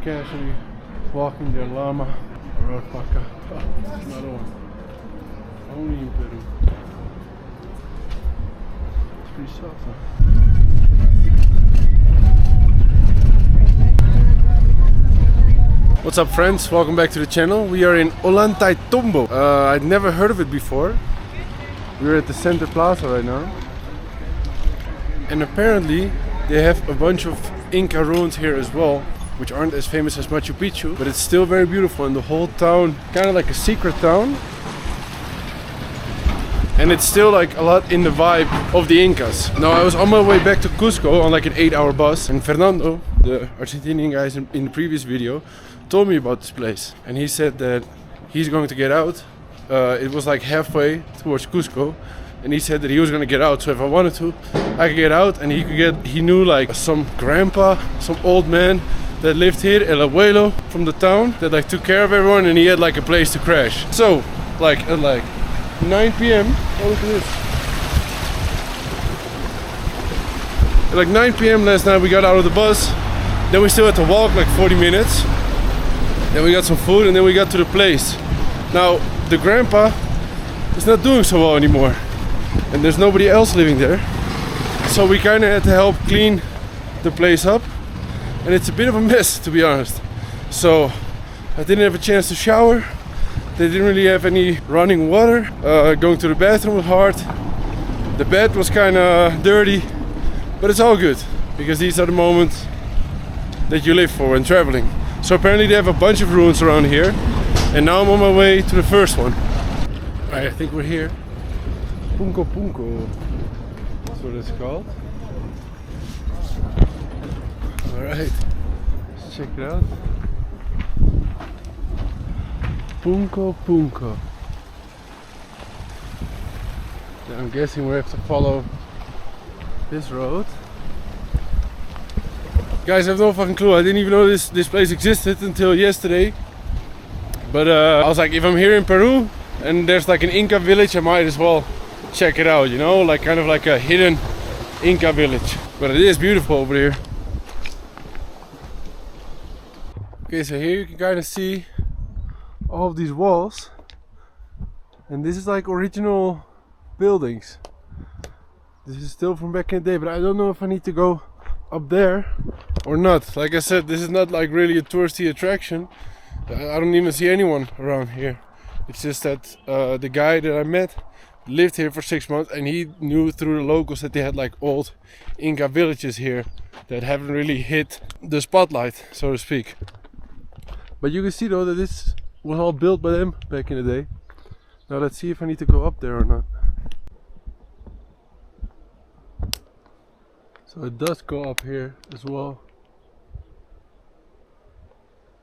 casually walking their llama or alpaca. Oh, another one. Only in Peru. It's pretty soft, huh? What's up, friends? Welcome back to the channel. We are in Ollantaytambo. I'd never heard of it before. We're at the center plaza right now. And apparently they have a bunch of Inca ruins here as well, which aren't as famous as Machu Picchu, but it's still very beautiful, and the whole town, kind of like a secret town. And it's still like a lot in the vibe of the Incas. Now I was on my way back to Cusco on like an 8-hour bus, and Fernando, the Argentinian guys in the previous video, told me about this place. And he said that he's going to get out. It was like halfway towards Cusco, and he said that he was gonna get out, so if I wanted to, I could get out, and he knew like some grandpa, some old man that lived here, el abuelo from the town, that like took care of everyone, and he had like a place to crash. So like at like 9 p.m. oh, look at this. At like 9 p.m. last night we got out of the bus, then we still had to walk like 40 minutes, then we got some food, and then we got to the place. Now the grandpa is not doing so well anymore, and there's nobody else living there, so we kind of had to help clean the place up, and it's a bit of a mess, to be honest. So I didn't have a chance to shower. They didn't really have any running water. Going to the bathroom was hard. The bed was kind of dirty, but it's all good, because these are the moments that you live for when traveling. So apparently they have a bunch of ruins around here, and now I'm on my way to the first one. Alright, I think we're here. Punco Punco, that's what it's called. Alright, let's check it out. Punco Punco. Then I'm guessing we have to follow this road. Guys, I have no fucking clue. I didn't even know this place existed until yesterday. But I was like, if I'm here in Peru and there's like an Inca village, I might as well check it out, you know, like kind of like a hidden Inca village. But it is beautiful over here. Okay, so here you can kind of see all of these walls, and this is like original buildings. This is still from back in the day, but I don't know if I need to go up there or not. Like I said, this is not like really a touristy attraction. I don't even see anyone around here. It's just that the guy that I met lived here for 6 months, and he knew through the locals that they had like old Inca villages here that haven't really hit the spotlight, so to speak. But you can see though that this was all built by them back in the day. Now let's see if I need to go up there or not. So it does go up here as well.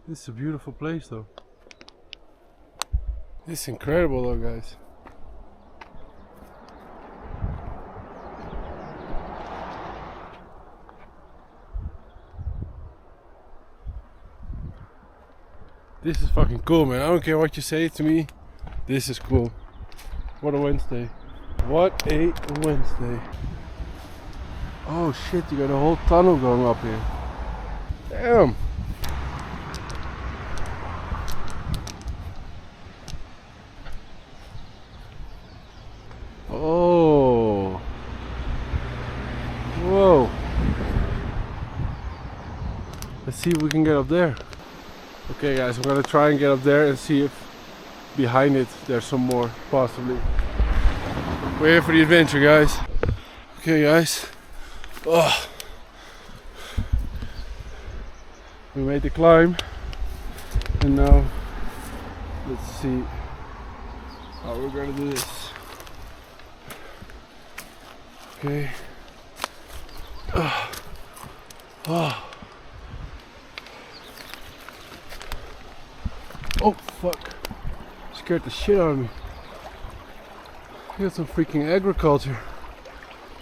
This is a beautiful place though. This is incredible though, guys. This is fucking cool, man. I don't care what you say to me. This is cool. What a Wednesday. What a Wednesday. Oh shit, you got a whole tunnel going up here. Damn. Oh. Whoa. Let's see if we can get up there. Okay guys, I'm gonna try and get up there and see if behind it there's some more, possibly. We're here for the adventure, guys. Okay guys. Oh. We made the climb, and now let's see how we're gonna do this. Okay. Oh. Oh. Oh fuck. Scared the shit out of me. We got some freaking agriculture.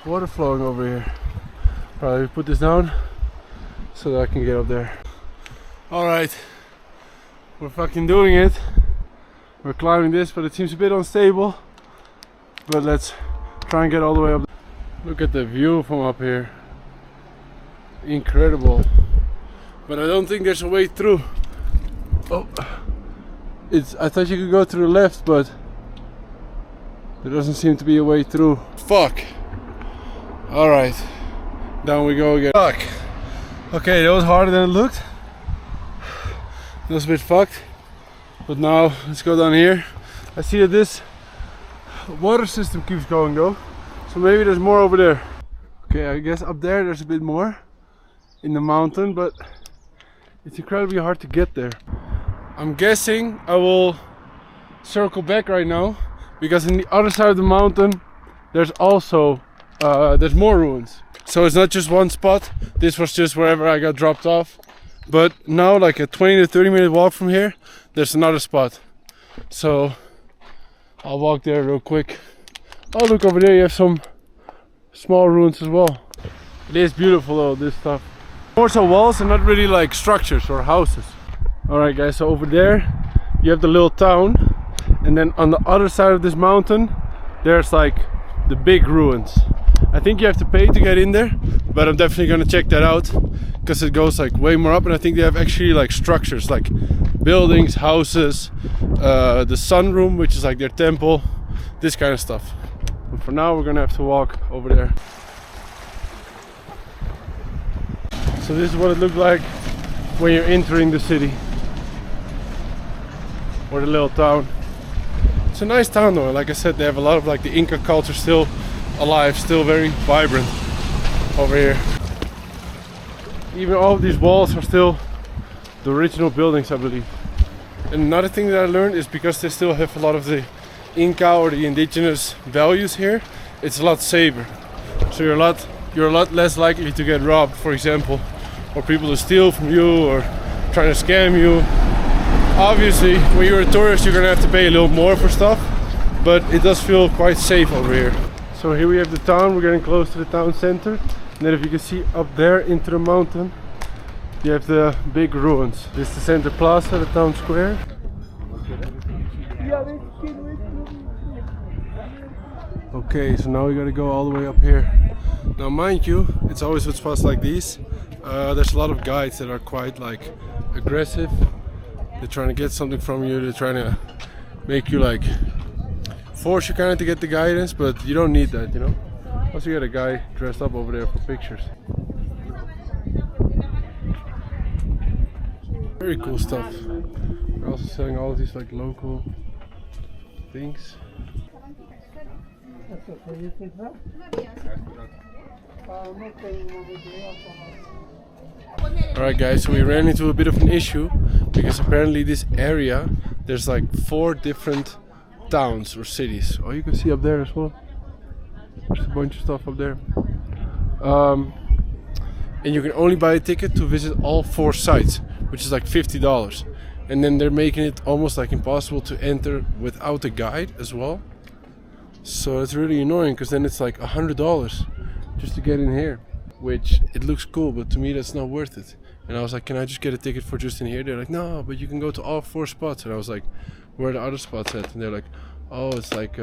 Water flowing over here. Probably put this down so that I can get up there. Alright. We're fucking doing it. We're climbing this, but it seems a bit unstable. But let's try and get all the way up. Look at the view from up here. Incredible. but I don't think there's a way through. Oh, I thought you could go to the left, but there doesn't seem to be a way through. Fuck. Alright, down we go again. Fuck. Okay, that was harder than it looked. That was a bit fucked. But now, let's go down here. I see that this water system keeps going though. So maybe there's more over there. Okay, I guess up there there's a bit more in the mountain, but it's incredibly hard to get there. I'm guessing I will circle back right now, because in the other side of the mountain there's also there's more ruins. So it's not just one spot. This was just wherever I got dropped off. But now, like a 20 to 30 minute walk from here, there's another spot. So I'll walk there real quick. Oh, look over there, you have some small ruins as well. It is beautiful though, this stuff. More so walls and not really like structures or houses. Alright guys, so over there you have the little town, and then on the other side of this mountain there's like the big ruins. I think you have to pay to get in there, but I'm definitely gonna check that out, because it goes like way more up, and I think they have actually like structures, like buildings, houses, the sun room, which is like their temple, this kind of stuff. But for now we're gonna have to walk over there. So this is what it looked like when you're entering the city, or the little town. It's a nice town though. Like I said, they have a lot of like the Inca culture still alive, still very vibrant over here. Even all of these walls are still the original buildings, I believe. And another thing that I learned is, because they still have a lot of the Inca or the indigenous values here, it's a lot safer. So you're a lot less likely to get robbed, for example, or people to steal from you or trying to scam you. Obviously, when you're a tourist, you're gonna have to pay a little more for stuff, but it does feel quite safe over here. So here we have the town. We're getting close to the town center, and then if you can see up there into the mountain, you have the big ruins. This is the center plaza, the town square. Okay, so now we gotta go all the way up here. Now mind you, it's always with spots like these, there's a lot of guides that are quite like aggressive. They're trying to get something from you, they're trying to make you like force you kind of to get the guidance, but you don't need that, you know. Also, you got a guy dressed up over there for pictures. Very cool stuff. They're also selling all of these like local things. Alright guys, so we ran into a bit of an issue, because apparently this area, there's like 4 different towns or cities. Oh, you can see up there as well. There's a bunch of stuff up there. And you can only buy a ticket to visit all 4 sites, which is like $50. And then they're making it almost like impossible to enter without a guide as well. So it's really annoying, because then it's like $100 just to get in here. Which, it looks cool, but to me that's not worth it. And I was like, can I just get a ticket for just in here? They're like, no, but you can go to all 4 spots. And I was like, where are the other spots at? And they're like, oh, it's like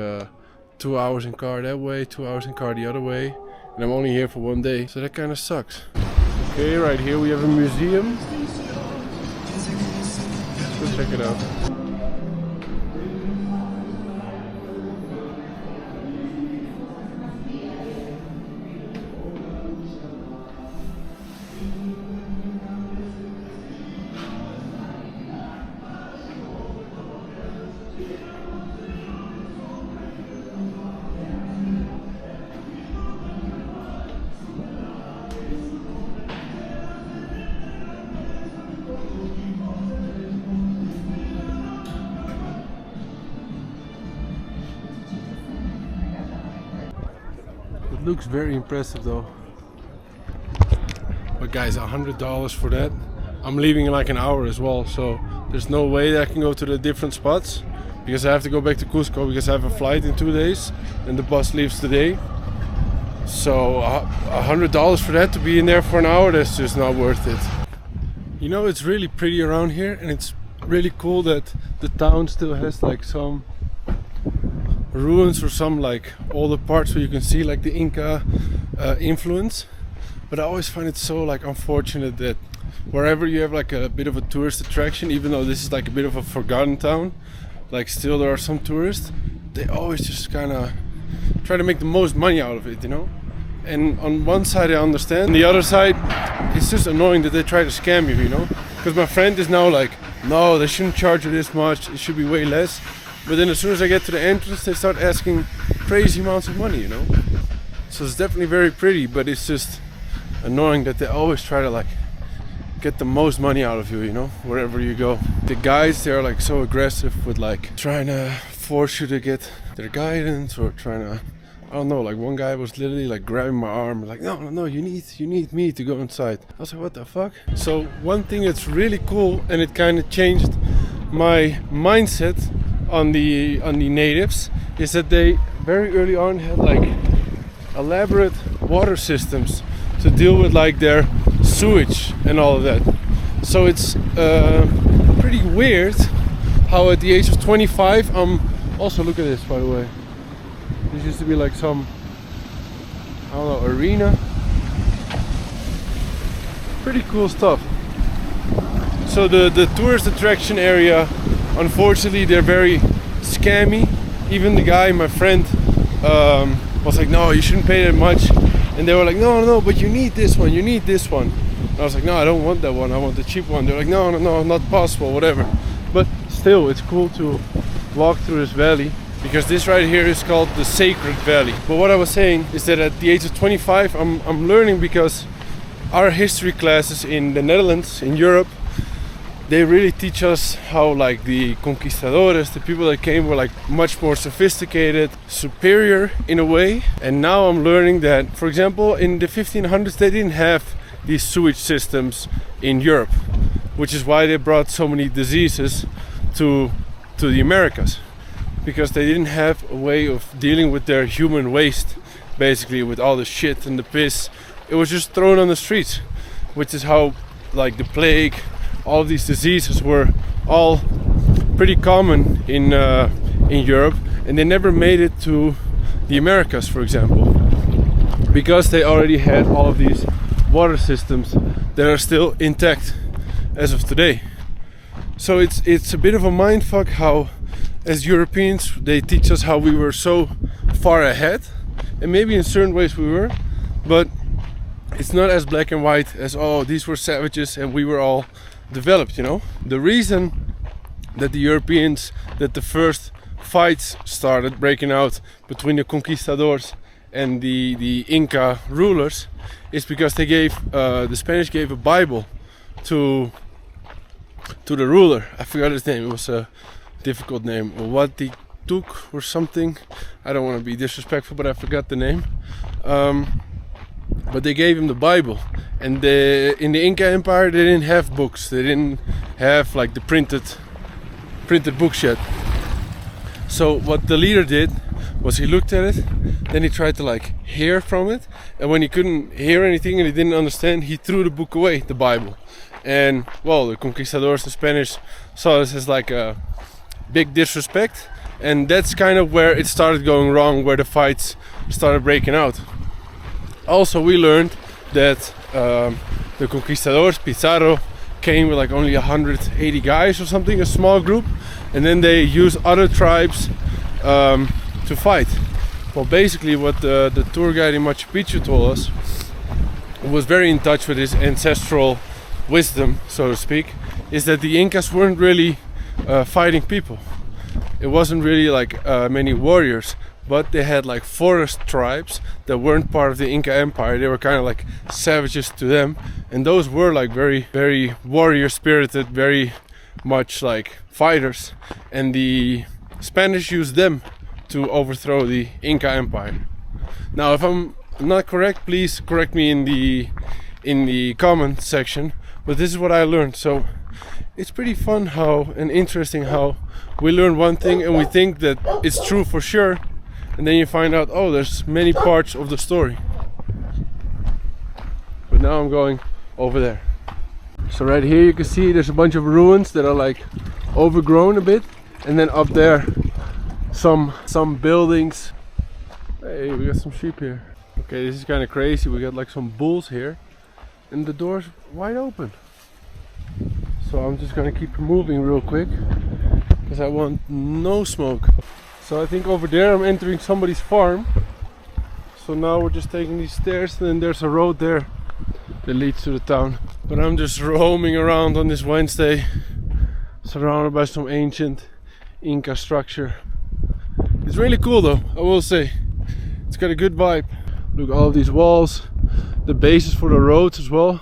2 hours in car that way, 2 hours in car the other way, and I'm only here for 1 day, so that kind of sucks. Okay, right here we have a museum. Let's go check it out. Looks very impressive though. But guys, $100 for that. I'm leaving in like an hour as well, so there's no way that I can go to the different spots, because I have to go back to Cusco, because I have a flight in 2 days and the bus leaves today. So $100 for that, to be in there for an hour, that's just not worth it. You know, it's really pretty around here, and it's really cool that the town still has like some ruins or some like older parts where you can see like the Inca influence. But I always find it so like unfortunate that wherever you have like a bit of a tourist attraction, even though this is like a bit of a forgotten town, like still there are some tourists, they always just kind of try to make the most money out of it, you know. And on one side I understand, on the other side it's just annoying that they try to scam you, you know. Because my friend is now like, no, they shouldn't charge you this much, it should be way less. But then as soon as I get to the entrance, they start asking crazy amounts of money, you know. So it's definitely very pretty, but it's just annoying that they always try to like get the most money out of you, you know, wherever you go. The guys, they're like so aggressive with like trying to force you to get their guidance, or trying to, I don't know, like one guy was literally like grabbing my arm like, no, you need me to go inside. I was like, what the fuck? So one thing that's really cool, and it kind of changed my mindset on the natives, is that they very early on had like elaborate water systems to deal with like their sewage and all of that. So it's pretty weird how at the age of 25 also, look at this, by the way. This used to be like some, I don't know, arena. Pretty cool stuff. So the tourist attraction area, unfortunately, they're very scammy. Even the guy, my friend, was like, no, you shouldn't pay that much. And they were like, no, but you need this one, And I was like, no, I don't want that one, I want the cheap one. They're like, no, not possible, whatever. But still, it's cool to walk through this valley, because this right here is called the Sacred Valley. But what I was saying is that at the age of 25, I'm learning, because our history classes in the Netherlands, in Europe, they really teach us how like the conquistadores, the people that came, were like much more sophisticated, superior in a way. And now I'm learning that, for example, in the 1500s they didn't have these sewage systems in Europe, which is why they brought so many diseases to the Americas, because they didn't have a way of dealing with their human waste, basically, with all the shit and the piss. It was just thrown on the streets, which is how like the plague, all of these diseases were all pretty common in Europe, and they never made it to the Americas, for example, because they already had all of these water systems that are still intact as of today. So it's a bit of a mindfuck how, as Europeans, they teach us how we were so far ahead, and maybe in certain ways we were, but it's not as black and white as, oh, these were savages and we were all developed, you know. The reason that the first fights started breaking out between the conquistadors and the Inca rulers is because they the Spanish gave a Bible to the ruler. I forgot his name, it was a difficult name, Tuk or something. I don't want to be disrespectful, but I forgot the name. But they gave him the Bible, and in the Inca Empire they didn't have books. They didn't have like the printed books yet. So what the leader did was he looked at it, then he tried to like hear from it, and when he couldn't hear anything and he didn't understand, he threw the book away, the Bible. And well, the conquistadors, the Spanish, saw this as like a big disrespect, and that's kind of where it started going wrong, where the fights started breaking out. Also, we learned that the conquistadors, Pizarro, came with like only 180 guys or something, a small group, and then they used other tribes to fight. Well, basically what the tour guide in Machu Picchu told us, was very in touch with his ancestral wisdom, so to speak, is that the Incas weren't really fighting people. It wasn't really like many warriors, but they had like forest tribes that weren't part of the Inca Empire. They were kind of like savages to them, and those were like very, very warrior spirited, very much like fighters, and the Spanish used them to overthrow the Inca Empire. Now, if I'm not correct, please correct me in the comment section, but this is what I learned. So it's pretty fun and interesting how we learn one thing and we think that it's true for sure, and then you find out, oh, there's many parts of the story. But now I'm going over there. So right here you can see there's a bunch of ruins that are like overgrown a bit, and then up there some buildings. Hey, we got some sheep here. Okay, this is kind of crazy. We got like some bulls here, and the door's wide open. So I'm just gonna keep moving real quick because I want no smoke. So I think over there I'm entering somebody's farm. So now we're just taking these stairs, and then there's a road there that leads to the town. But I'm just roaming around on this Wednesday, surrounded by some ancient Inca structure. It's really cool though, I will say. It's got a good vibe. Look, all of these walls, the bases for the roads as well.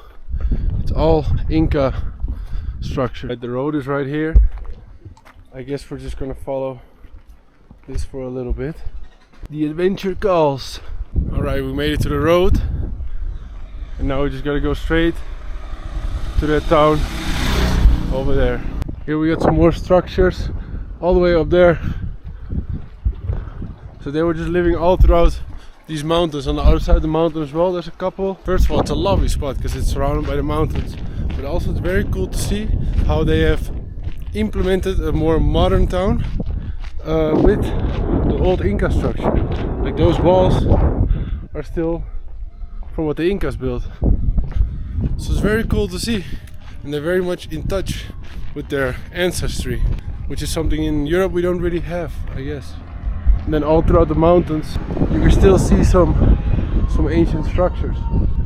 It's all Inca structure. The road is right here. I guess we're just gonna follow this for a little bit. The adventure calls. Alright, we made it to the road. And now we just gotta go straight to that town over there. Here we got some more structures all the way up there. So they were just living all throughout these mountains. On the other side of the mountain as well, there's a couple. First of all, it's a lovely spot because it's surrounded by the mountains. But also it's very cool to see how they have implemented a more modern town with the old Inca structure. Like those walls are still from what the Incas built. So it's very cool to see. And they're very much in touch with their ancestry, which is something in Europe we don't really have, I guess. And then all throughout the mountains you can still see some ancient structures.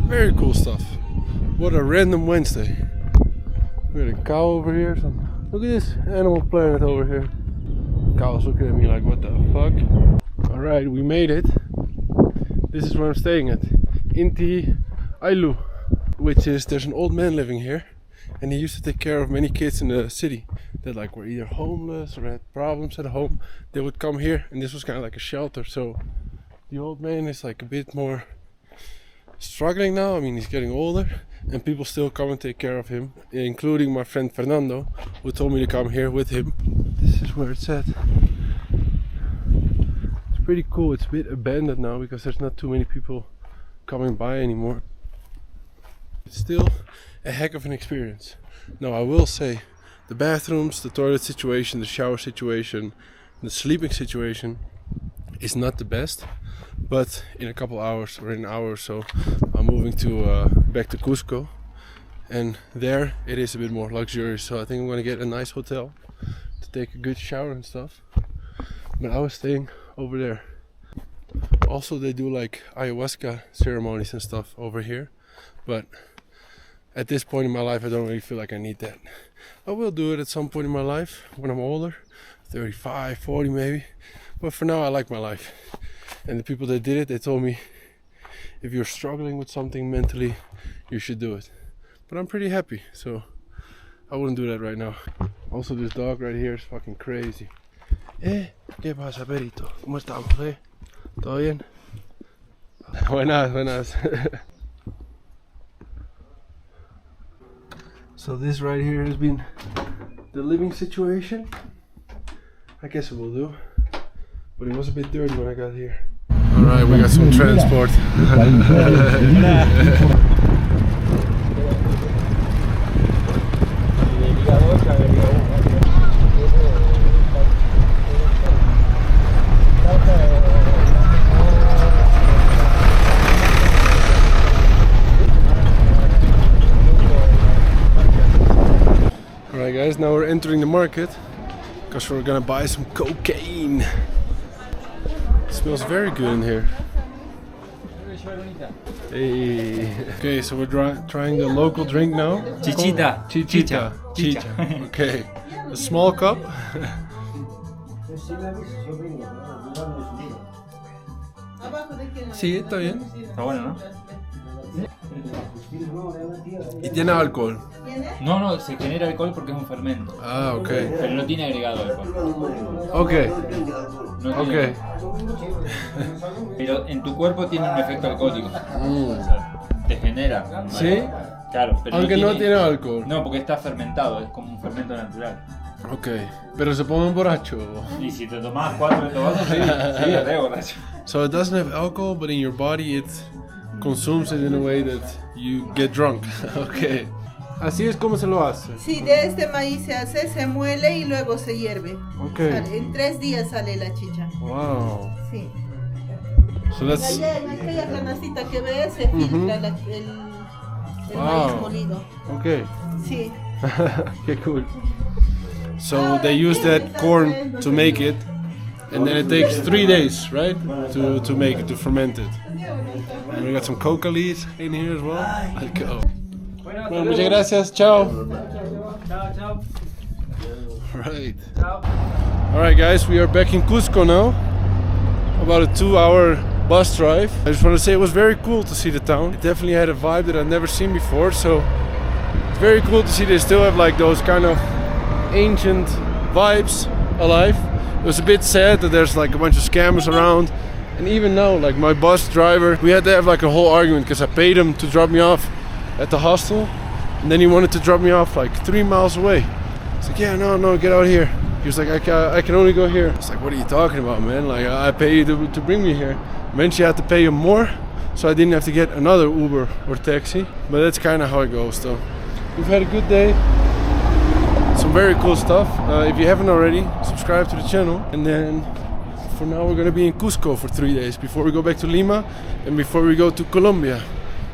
Very cool stuff. What a random Wednesday. We got a cow over here. Look at this Animal Planet over here. Cow's looking at me like, what the fuck? Alright, we made it. This is where I'm staying at. Inti Ailu. Which is, there's an old man living here. And he used to take care of many kids in the city that like were either homeless or had problems at home. They would come here, and this was kind of like a shelter. So the old man is like a bit more struggling now. I mean, he's getting older, and people still come and take care of him, including my friend Fernando, who told me to come here with him. This is where it's at. It's pretty cool. It's a bit abandoned now because there's not too many people coming by anymore. It's still a heck of an experience. Now I will say, the bathrooms, the toilet situation, the shower situation, the sleeping situation is not the best. But in a couple hours, or in an hour or so, I'm moving to back to Cusco, and there it is a bit more luxurious. So I think I'm gonna get a nice hotel to take a good shower and stuff. But I was staying over there. Also, they do like ayahuasca ceremonies and stuff over here, but at this point in my life I don't really feel like I need that. I will do it at some point in my life when I'm older, 35, 40 maybe, but for now I like my life. And the people that did it, they told me if you're struggling with something mentally, you should do it. But I'm pretty happy, so I wouldn't do that right now. Also, this dog right here is fucking crazy. ¿Qué pasa, perito? ¿Cómo estamos, ¿Todo bien? Buenas, buenas. So this right here has been the living situation. I guess it will do. But it was a bit dirty when I got here. Alright, we got some transport. Alright guys, now we're entering the market because we're gonna buy some cocaine. It smells very good in here. Hey. Okay, so we're trying the local drink now. Chichita. Chicha. Okay. A small cup. Sí, está bien. Está bueno, ¿no? Y tiene alcohol. No, se genera alcohol porque es un fermento. Ah, ok. Pero no tiene agregado alcohol. Ok. No tiene. Pero en tu cuerpo tiene un efecto alcohólico. O sea, te genera. ¿Vale? ¿Sí? Claro, pero aunque no tiene alcohol. No, porque está fermentado, es como un fermento natural. Ok, pero se pone borracho. Y si te tomas 4 de estos vasos, sí, es re borracho. So it doesn't have alcohol, but in your body it consumes it in a way that you get drunk. Okay. Así es como se lo hace. Sí, de este maíz se hace, se muele y luego se hierve. Okay. En 3 días sale la chicha. Wow. Sí. So that's... Allá en aquella canastita que ves se filtra el maíz molido. Okay. Sí. Okay, cool. So they use that corn to make it, and then it takes 3 days, right, to make it, to ferment it. And we got some coca leaves in here as well. Let's go. Bueno, muchas gracias. Ciao. Ciao, ciao. Right. All right, guys, we are back in Cusco now. About a 2-hour bus drive. I just want to say it was very cool to see the town. It definitely had a vibe that I've never seen before. So it's very cool to see they still have like those kind of ancient vibes alive. It was a bit sad that there's like a bunch of scammers around. And even now, like my bus driver, we had to have like a whole argument because I paid him to drop me off at the hostel. And then he wanted to drop me off like 3 miles away. It's like, yeah, no, get out here. He was like, I can only go here. It's like, what are you talking about, man? Like, I pay you to bring me here. Eventually I had to pay him more, so I didn't have to get another Uber or taxi. But that's kind of how it goes, though. We've had a good day. Some very cool stuff. If you haven't already, subscribe to the channel. And then, for now, we're gonna be in Cusco for 3 days before we go back to Lima and before we go to Colombia.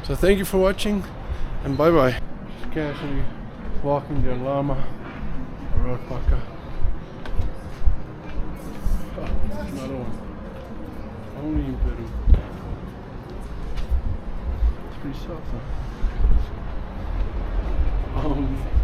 So thank you for watching, and bye-bye. Casually walking the llama or alpaca. Another one. Only in Peru. It's pretty soft, huh? Only.